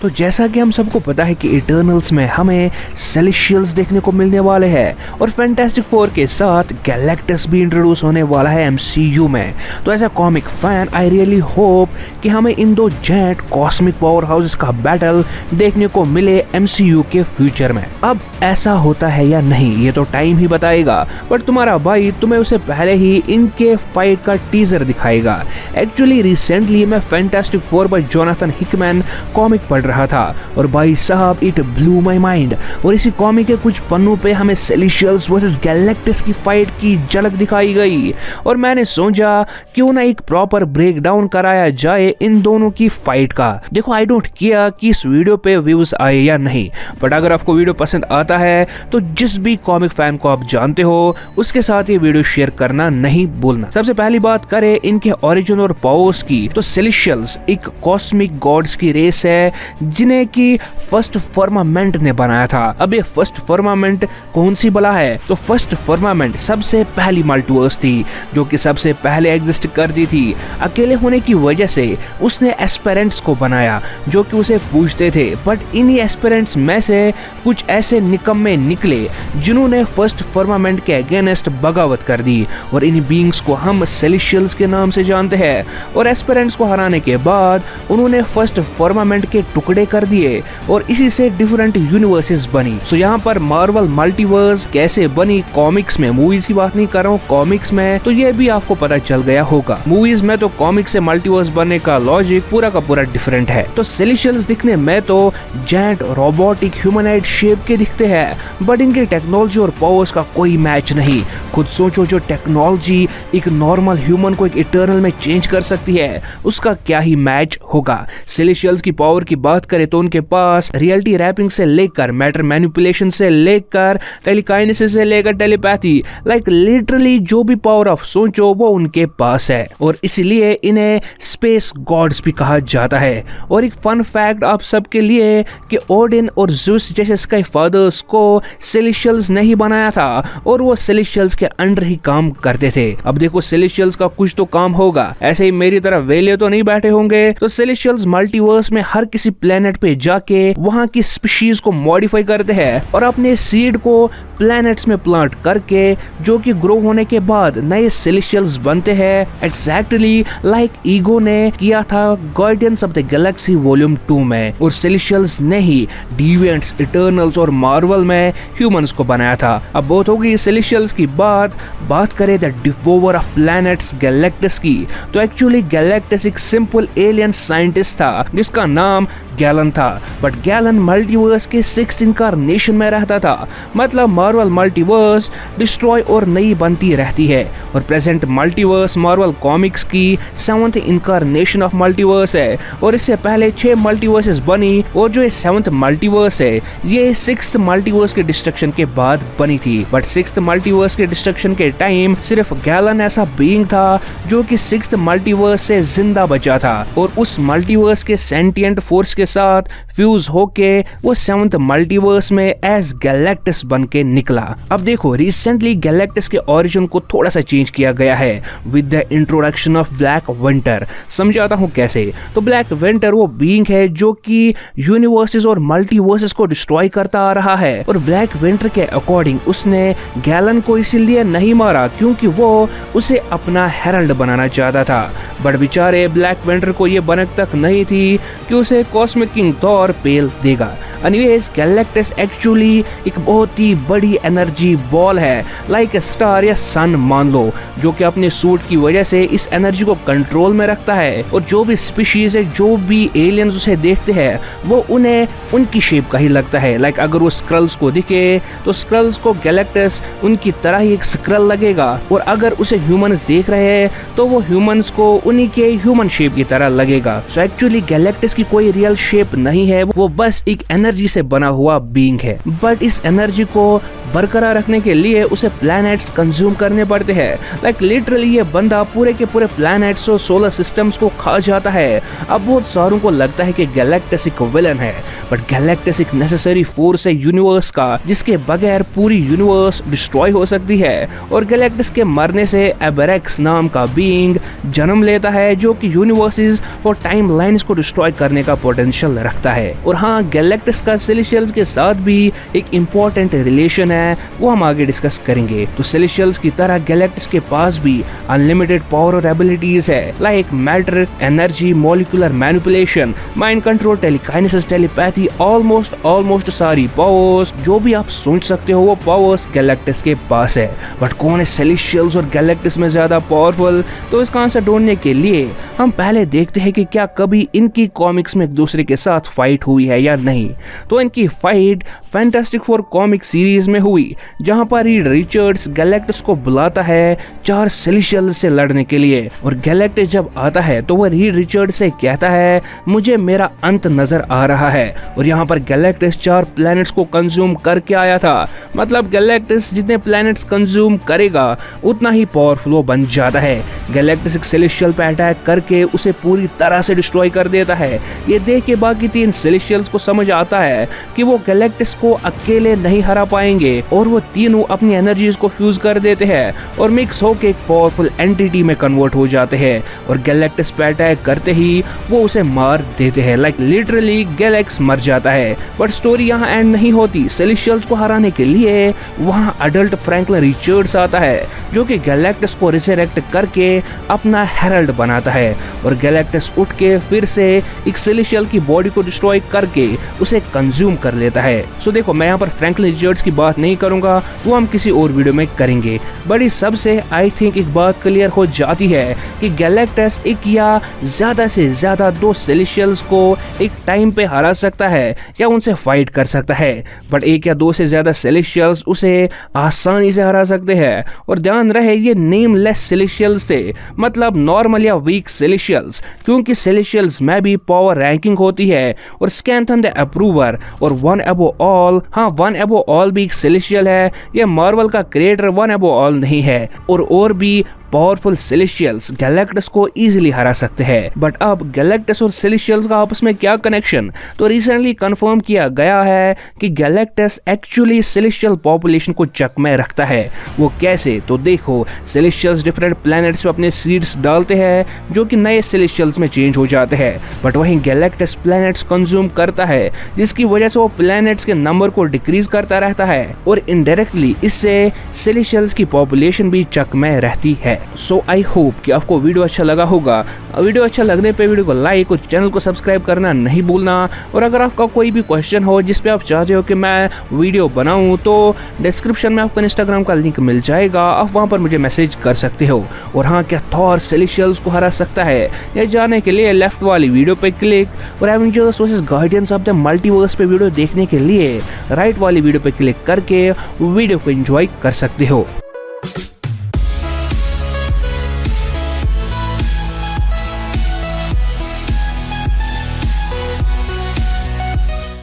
तो जैसा कि हम सबको पता है कि इटर्नल्स में हमें सेलेशियल्स देखने को मिलने वाले हैं और फैंटास्टिक फोर के साथ गैलेक्टस भी इंट्रोड्यूस होने वाला है एमसीयू में। तो as a comic fan I really hope कि हमें इन दो जेंट कॉस्मिक पावर हाउसेस का बैटल देखने को मिले एमसीयू के फ्यूचर में। अब ऐसा होता है या नहीं ये तो टाइम ही बताएगा, बट तुम्हारा भाई तुम्हें उससे पहले ही इनके फाइट का टीजर दिखाएगा। एक्चुअली रिसेंटली मैं fantastic four by Jonathan Hickman comic पढ़ रहा था और भाई साहब इट ब्लू माय माइंड। और इसी कॉमिक के कुछ पन्नों पे हमें सेलेशियल्स वर्सेस गैलेक्टस की फाइट की झलक दिखाई गई और मैंने सोचा क्यों ना एक प्रॉपर ब्रेक डाउन कराया जाए इन दोनों की फाइट का। देखो आई डोंट केयर कि इस वीडियो पे व्यूज आए या नहीं, बट अगर आपको वीडियो पसंद आता है तो जिस भी कॉमिक फैन को आप जानते हो उसके साथ ये वीडियो शेयर करना नहीं भूलना। सबसे पहली बात करें इनके ओरिजिन और पावर्स की, तो सेलेशियल्स एक कॉस्मिक गॉड्स की रेस है जिन्हें की फर्स्ट फर्मामेंट ने बनाया था। अब ये फर्स्ट फर्मामेंट कौन सी बला है? तो फर्स्ट फर्मामेंट सबसे पहली मल्टीवर्स थी जो कि सबसे पहले एग्जिस्ट करती थी। अकेले होने की वजह से उसने एस्पेरेंट्स को बनाया जो कि उसे पूछते थे, बट इन्हीं एस्पेरेंट्स में से कुछ ऐसे निकम्मे निकले जिन्होंने फर्स्ट फर्मामेंट के अगेंस्ट बगावत कर दी और इन बीइंग्स को हम सेलेशियल्स के नाम से जानते हैं। और एस्पेरेंट्स को हराने के बाद उन्होंने फर्स्ट फर्मामेंट के टुकड़े कर दिए और इसी से डिफरेंट यूनिवर्सेस बनी। सो यहाँ पर मार्वल मल्टीवर्स कैसे बनी कॉमिक्स में, मूवीज की बात नहीं कर रहा हूँ, कॉमिक्स में, तो ये भी आपको पता चल गया होगा। मूवीज में तो कॉमिक्स से मल्टीवर्स बनने का लॉजिक पूरा का पूरा डिफरेंट है। तो सेलेशियल्स दिखने में तो जेंट रोबोटिक ह्यूमनॉइड शेप के दिखते हैं, बट इनकी टेक्नोलॉजी और पावर्स का कोई मैच नहीं। खुद सोचो जो टेक्नोलॉजी एक नॉर्मल ह्यूमन को एक इटर्नल में चेंज कर सकती है उसका क्या ही मैच होगा। सेलेशियल्स की पावर की बात करें तो उनके पास रियलिटी रैपिंग से लेकर मैटर मैनिपुलेशन से लेकर टेलीकाइनेसिस से लेकर टेलीपैथी, लाइक लिटरली जो भी पावर ऑफ सोचो वो उनके पास है और इसलिए इन्हें स्पेस गॉड्स भी कहा जाता है। और एक फन फैक्ट आप सबके लिए कि ओडिन और ज़ूस जैसे स्काई फादर्स को सेलेशियल्स नहीं बनाया था और वो सेलेशियल्स के अंडर ही काम करते थे। अब देखो सेलेशियल्स का कुछ तो काम होगा, ऐसे ही मेरी तरह वेले तो नहीं बैठे होंगे। तो सेलेशियल्स मल्टीवर्स में हर किसी प्लेनेट पे जाके वहां की स्पीशीज को मॉडिफाई करते हैं और अपने सीड को प्लैनेट्स में प्लांट करके जो कि ग्रो होने के बाद नए सेलेशियल्स बनते हैं, एग्जैक्टली लाइक ईगो ने किया था guardians of the Galaxy volume 2 में। और सेलेशियल्स ने ही डिविएंट्स, इटर्नल्स और मार्वल में ह्यूमंस को बनाया था। अब बहुत होगी सेलेशियल्स की बात करें द डिवोवर ऑफ प्लैनेट्स गैलेक्टस की, तो एक्चुअली गैलेक्टस एक सिंपल एलियन साइंटिस्ट था जिसका नाम गैलन था, बट गैलन मल्टीवर्स के 6th इनकारनेशन में रहता था। मतलब मार्वल मल्टीवर्स डिस्ट्रॉय और नई बनती रहती है और प्रेजेंट मल्टीवर्स मार्वल कॉमिक्स की 7th इनकारनेशन ऑफ मल्टीवर्स है और इससे पहले 6 मल्टीवर्सेस बनी और जो 7th मल्टीवर्स है ये 6th मल्टीवर्स के डिस्ट्रक्शन के बाद बनी थी। बट 6th मल्टीवर्स के डिस्ट्रक्शन के टाइम सिर्फ गैलन ऐसा बीइंग था जो कि 6th मल्टीवर्स से जिंदा बचा था और उस मल्टीवर्स के सेंटिएंट फोर्स के साथ फ्यूज होके वो 7th मल्टीवर्स में एज गैलेक्टस बन के निकला। अब देखो रिसेंटली गैलेक्टस के ओरिजिन को थोड़ा सा चेंज किया गया है with the introduction of black winter. समझाता हूँ कैसे। तो ब्लैक विंटर वो बीइंग है जो कि यूनिवर्सेस और मल्टीवर्सेस को डिस्ट्रॉय करता आ रहा है और ब्लैक विंटर के अकॉर्डिंग उसने गैलन को इसीलिए नहीं मारा क्योंकि वो उसे अपना हेरल्ड बनाना चाहता था, बट बेचारे ब्लैक विंटर को ये बनक तक नहीं थी कि उसे कॉस्मिक किंग थॉर पेल देगा। एनीवेज गैलेक्टस एक्चुअली एक बहुत ही बड़ी एनर्जी बॉल है, लाइक ए स्टार या सन मान लो, जो कि अपने सूट की वजह से इस एनर्जी को कंट्रोल में रखता है और जो भी स्पीशीज है, जो भी एलियंस उसे देखते हैं वो उन्हें उनकी शेप का ही लगता है। लाइक अगर वो स्क्रल्स को दिखे तो स्क्रल्स को गैलेक्टस उनकी तरह ही एक स्क्रल लगेगा और अगर उसे ह्यूमंस देख रहे हैं तो वो ह्यूमंस को उन्हीं के ह्यूमन शेप की तरह लगेगा। सो एक्चुअली गैलेक्टस की कोई रियल शेप नहीं है, वो बस एक एनर्जी एनर्जी से बना हुआ बीइंग है, बट इस एनर्जी को बरकरार रखने के लिए उसे प्लैनेट्स कंज्यूम करने पड़ते हैं। लाइक लिटरली ये बंदा पूरे के पूरे प्लैनेट्स और सोलर सिस्टम्स को खा जाता है। अब बहुत सारों को लगता है कि गैलेक्टस एक विलन है, बट गैलेक्टस एक नेसेसरी फोर्स है यूनिवर्स का, जिसके बगैर पूरी यूनिवर्स डिस्ट्रॉय हो सकती है। और गैलेक्टस के मरने से एबेरेक्स नाम का बीइंग जन्म लेता है, जो कि यूनिवर्सेस और टाइम लाइन्स को डिस्ट्रॉय करने का पोटेंशियल रखता है। और हाँ, गैलेक्टस का सेलेशियल्स के साथ भी एक इम्पोर्टेंट रिलेशन है, वो हम आगे डिस्कस करेंगे। तो सेलेशियल्स की तरह गैलेक्टस के पास भी अनलिमिटेड पावर और एबिलिटीज है, like matter, energy, molecular manipulation, mind control, telekinesis, telepathy, almost सारी पावर्स जो भी आप सोच सकते हो वो पावर्स गैलेक्टस के पास है। बट कौन है सेलेशियल्स और गैलेक्टस में ज्यादा पावरफुल? तो इसका आंसर ढूंढने के लिए हम पहले देखते हैं कि क्या कभी इनकी कॉमिक्स में एक दूसरे के साथ फाइट हुई है या नहीं। तो इनकी fight fantastic four comic series में हुई, जहां पर रीड रिचर्ड्स गैलेक्टस को बुलाता है 4 सेलेशियल्स से लड़ने के लिए। और गैलेक्टस जब आता है तो वह रीड रिचर्ड्स से कहता है, मुझे मेरा अंत नजर आ रहा है। और यहाँ पर गैलेक्टस 4 प्लैनेट्स को कंज्यूम करके आया था। मतलब गैलेक्टस जितने प्लैनेट्स कंज्यूम करेगा उतना ही पावरफुल वो बन जाता है। गैलेक्टस एक सेलेशियल पे अटैक करके उसे पूरी तरह से डिस्ट्रॉय कर देता है। ये देख के बाकी 3 सेलेशियल्स को समझ आता है कि वो गैलेक्टस को अकेले नहीं हरा पाएंगे, और वो तीनों अपनी एनर्जीज को फ्यूज कर देते हैं और मिक्स होके एक पावरफुल एंटिटी में कन्वर्ट हो जाते हैं। और गैलेक्टस पे अटैक करते ही वो उसे मार देते हैं। लाइक लिटरली गैलेक्स मर जाता है। बट स्टोरी यहाँ एंड नहीं होती। सेलेशियल्स को हराने के लिए वहाँ अडल्ट फ्रैंकलिन रिचर्ड्स आता है, जो कि गैलेक्टस को रिसरेक्ट करके अपना हेरल्ड बनाता है। और गैलेक्टस उठ के फिर से एक सेलेशियल की बॉडी को डिस्ट्रॉय करके उसे कंज्यूम कर लेता है। सो देखो, मैं यहाँ पर फ्रैंकलिन रिचर्ड्स की बात नहीं करूंगा, वो हम किसी और वीडियो में करेंगे। बट इस सबसे आई थिंक एक बात क्लियर हो जाती है कि गैलेक्टस एक या ज्यादा से ज्यादा 2 सेलेशियल्स को एक टाइम पे हरा सकता है या उनसे फाइट कर सकता है, बट 1 या 2 से ज्यादा सेलेशियल्स उसे आसानी से हरा सकते हैं। और ध्यान रहे, ये नेमलेस सेलेशियल्स थे, मतलब नॉर्मल या वीक सेलेशियल्स, क्योंकि सेलेशियल्स में भी पावर रैंकिंग होती है और स्कैंथन द अप्रूवर और वन अबो ऑल, हाँ वन अबो ऑल भी एक सेलेशियल है। ये मार्वल का क्रिएटर वन अबो ऑल नहीं है, और भी पावरफुल सेलेशियल्स गैलेक्टस को इजीली हरा सकते हैं। बट अब गैलेक्टस और सेलेशियल्स का आपस में क्या कनेक्शन? तो रिसेंटली कंफर्म किया गया है कि गैलेक्टस एक्चुअली सेलेशियल पॉपुलेशन को चेक में रखता है। वो कैसे? तो देखो, सेलेशियल्स डिफरेंट प्लैनेट्स पे अपने सीड्स डालते हैं जो कि नए सेलेशियल्स में चेंज हो जाते हैं, बट वहीं गैलेक्टस प्लैनेट्स कंज्यूम करता है, जिसकी वजह से वो प्लैनेट्स के नंबर को डिक्रीज करता रहता है, और इनडायरेक्टली इससे सेलेशियल्स की पॉपुलेशन भी चेक में रहती है। सो आई होप कि आपको वीडियो अच्छा लगा होगा। वीडियो अच्छा लगने पे वीडियो को लाइक और चैनल को सब्सक्राइब करना नहीं भूलना। और अगर आपका कोई भी क्वेश्चन हो जिस पे आप चाहते हो कि मैं वीडियो बनाऊं, तो डिस्क्रिप्शन में आपको इंस्टाग्राम का लिंक मिल जाएगा, आप वहां पर मुझे मैसेज कर सकते हो। और हाँ, क्या थॉर सेलेशियल्स को हरा सकता है? ये जानने के लिए लेफ्ट वाली वीडियो पे क्लिक और Avengers versus guardians of the multiverse पे वीडियो देखने के लिए राइट वाली वीडियो पे क्लिक करके वीडियो को एंजॉय कर सकते हो।